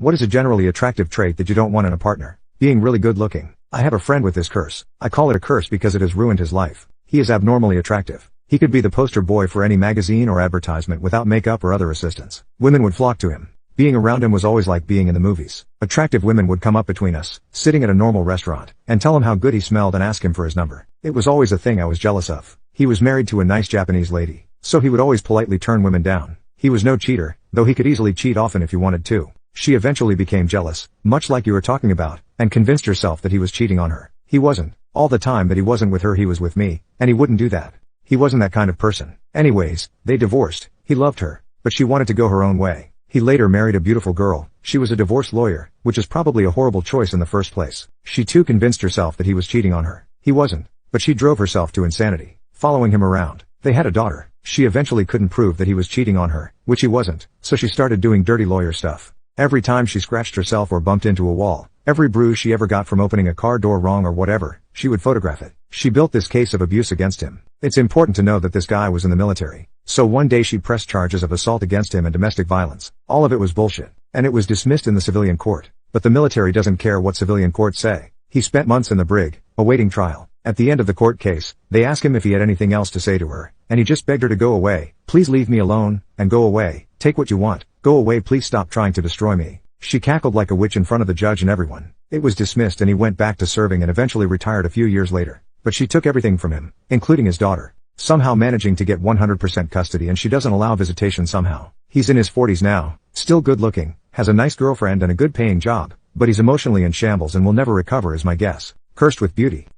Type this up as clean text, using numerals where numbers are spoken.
What is a generally attractive trait that you don't want in a partner? Being really good looking. I have a friend with this curse. I call it a curse because it has ruined his life. He is abnormally attractive. He could be the poster boy for any magazine or advertisement without makeup or other assistance. Women would flock to him. Being around him was always like being in the movies. Attractive women would come up between us, sitting at a normal restaurant, and tell him how good he smelled and ask him for his number. It was always a thing I was jealous of. He was married to a nice Japanese lady, so he would always politely turn women down. He was no cheater, though he could easily cheat often if he wanted to. She eventually became jealous, much like you were talking about, and convinced herself that he was cheating on her. He wasn't. All the time that he wasn't with her he was with me, and he wouldn't do that. He wasn't that kind of person. Anyways, they divorced. He loved her, but she wanted to go her own way. He later married a beautiful girl. She was a divorce lawyer, which is probably a horrible choice in the first place. She too convinced herself that he was cheating on her. He wasn't, but she drove herself to insanity, following him around. They had a daughter. She eventually couldn't prove that he was cheating on her, which he wasn't, so she started doing dirty lawyer stuff. Every time she scratched herself or bumped into a wall, every bruise she ever got from opening a car door wrong or whatever, she would photograph it. She built this case of abuse against him. It's important to know that this guy was in the military. So one day she pressed charges of assault against him and domestic violence. All of it was bullshit, and it was dismissed in the civilian court. But the military doesn't care what civilian courts say. He spent months in the brig, awaiting trial. At the end of the court case, they asked him if he had anything else to say to her, and he just begged her to go away. Please leave me alone, and go away. Take what you want. Go away, please stop trying to destroy me. She cackled like a witch in front of the judge and everyone. It was dismissed and he went back to serving and eventually retired a few years later. But she took everything from him, including his daughter, somehow managing to get 100% custody, and she doesn't allow visitation somehow. He's in his 40s now, still good looking, has a nice girlfriend and a good paying job, but he's emotionally in shambles and will never recover is my guess. Cursed with beauty.